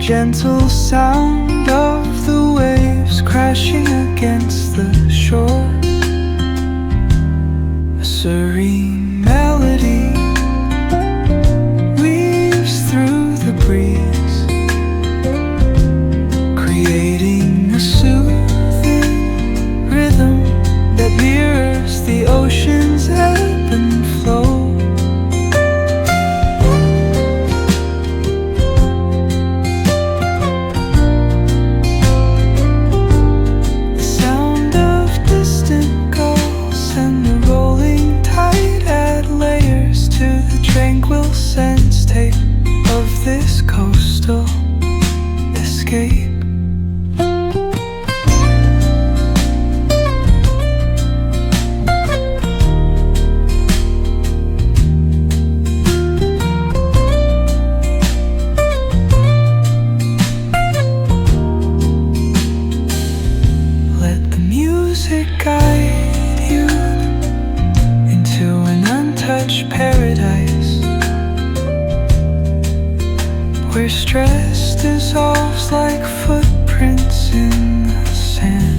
gentle sound of the waves crashing against the shore. A serene melody weaves through the breeze, creating a soothing rhythm that mirrors the ocean's ebb and flow. Tranquil sense tape of this coastal escape. Let the music guide you into an untouched paradise, where stress dissolves like footprints in the sand.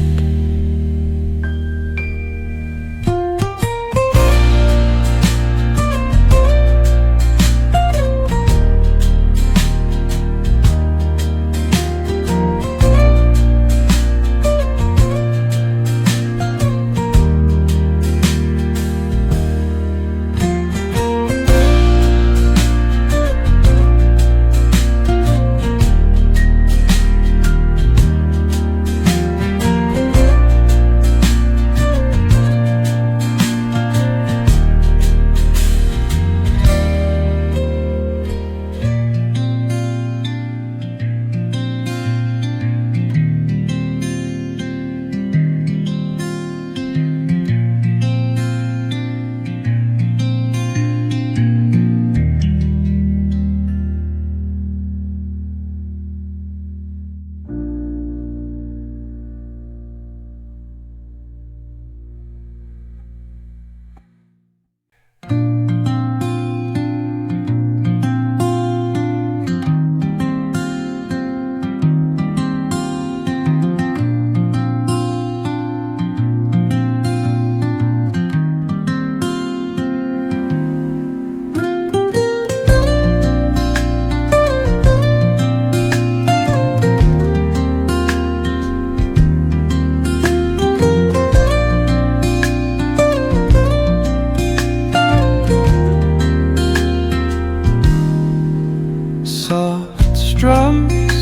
Soft strums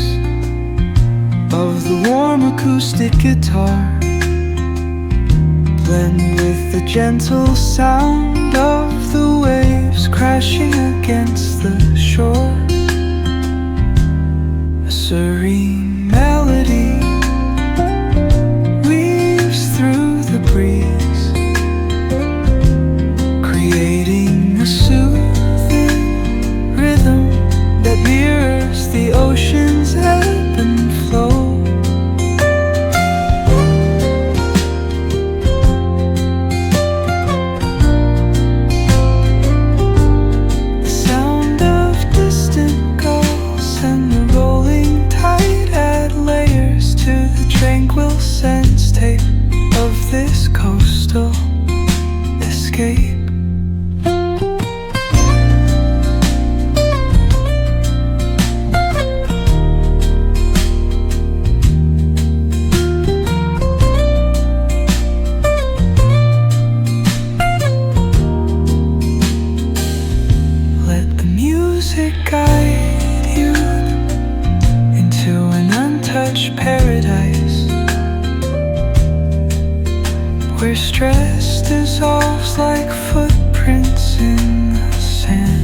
of the warm acoustic guitar blend with the gentle sound of the waves crashing against the shore. A serene melody weaves through the breeze, creating a soothing rhythm that mirrors the ocean's ebb and flow. The sound of distant gulls and the rolling tide add layers to the tranquil sense tape of this coastal escape. Guide you into an untouched paradise, where stress dissolves like footprints in the sand.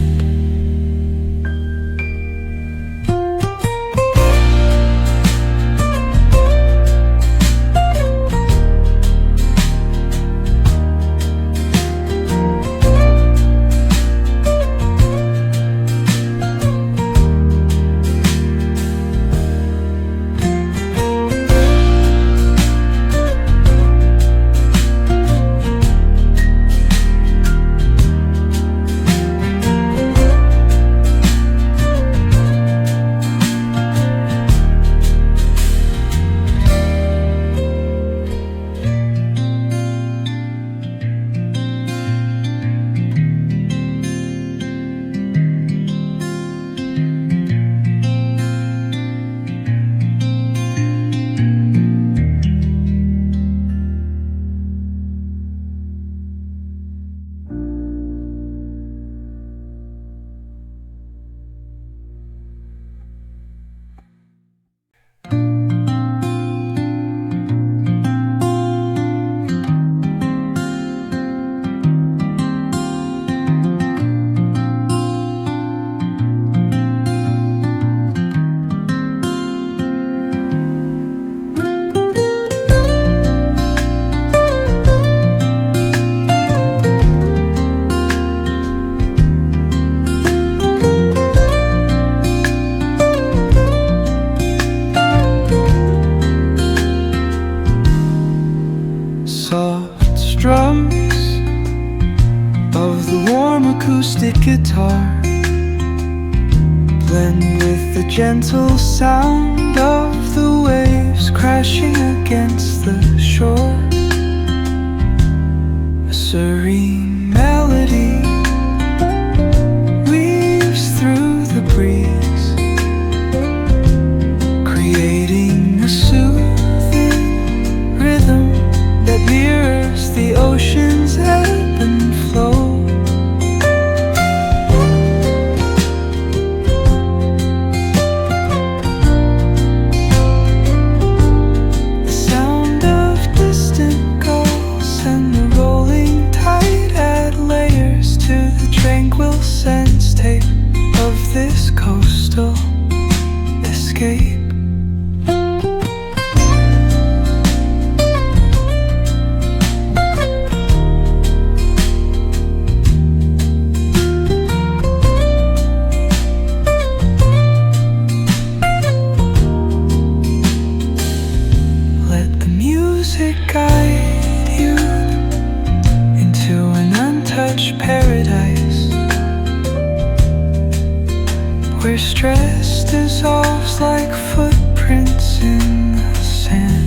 gentle sound of the waves crashing against the shore. A serene melody weaves through the breeze, creating a soothing rhythm that mirrors the ocean's ebb and flow. Tranquil sense tape of this coastal escape. Let the music guide you into an untouched paradise, where stress dissolves like footprints in the sand.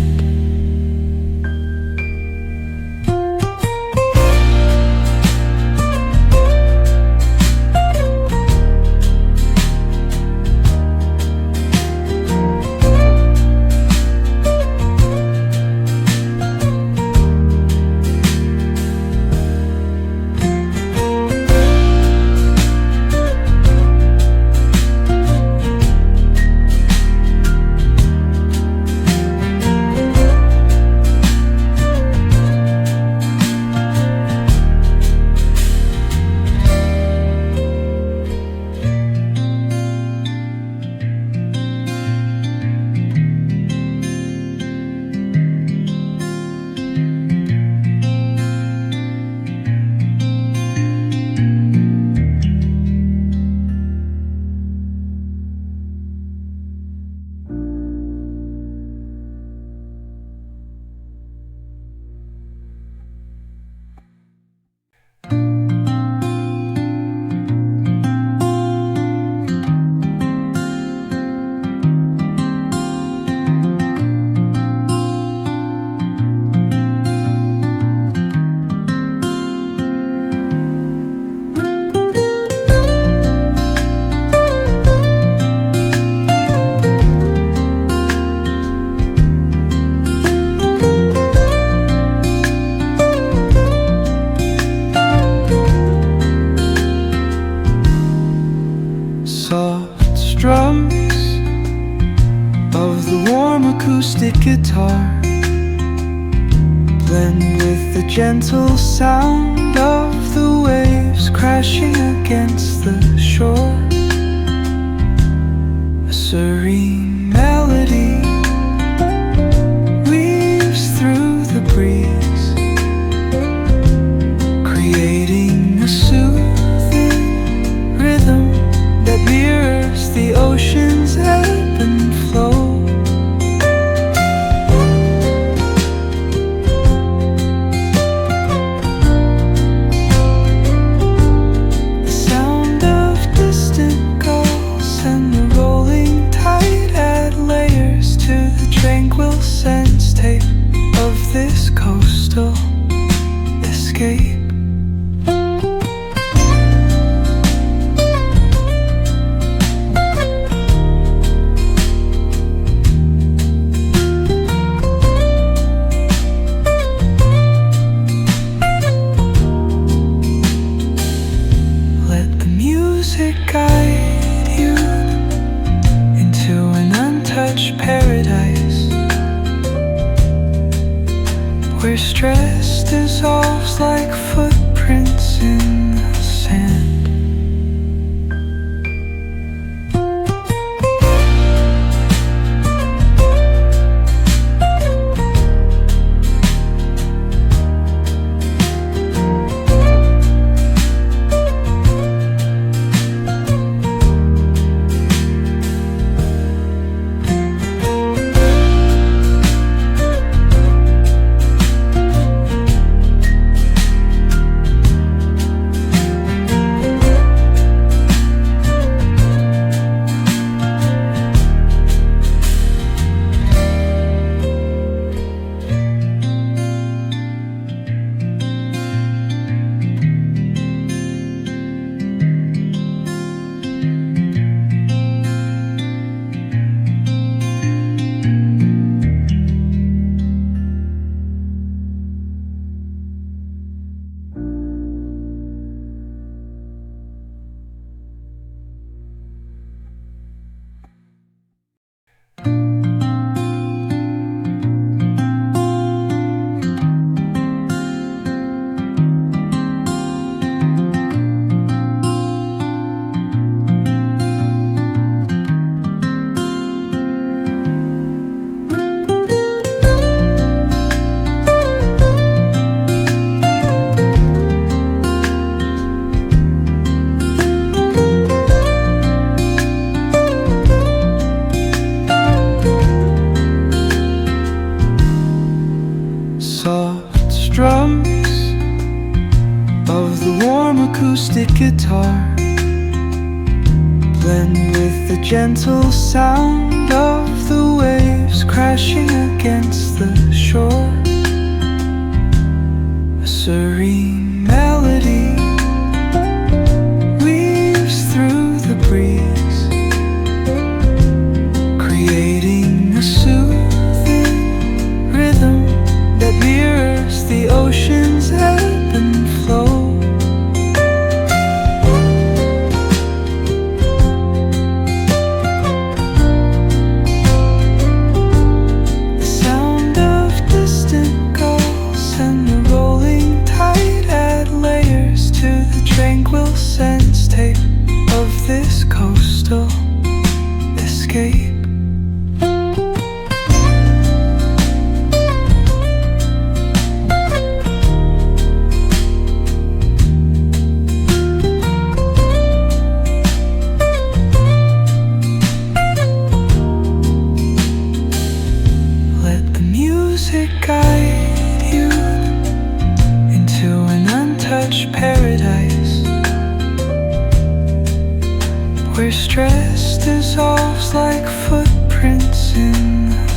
Soft strums of the warm acoustic guitar blend with the gentle sound of the waves crashing against the shore. A serene melody weaves through the breeze, creating a soothing rhythm that mirrors the ocean's ebb and flow. The sound of distant gulls and the rolling tide add layers to the tranquil sense tape of this coastal escape. Guide you into an untouched paradise, where stress dissolves like footprints in the sand. acoustic guitar blend with the gentle sound of the waves crashing against the shore. A serene melody weaves through the breeze, creating a soothing rhythm that mirrors the ocean's ebb and flow. The sound of distant gulls and the rolling tide add layers to the tranquil sense tape of this coastal escape. Music guide you into an untouched paradise, where stress dissolves like footprints in the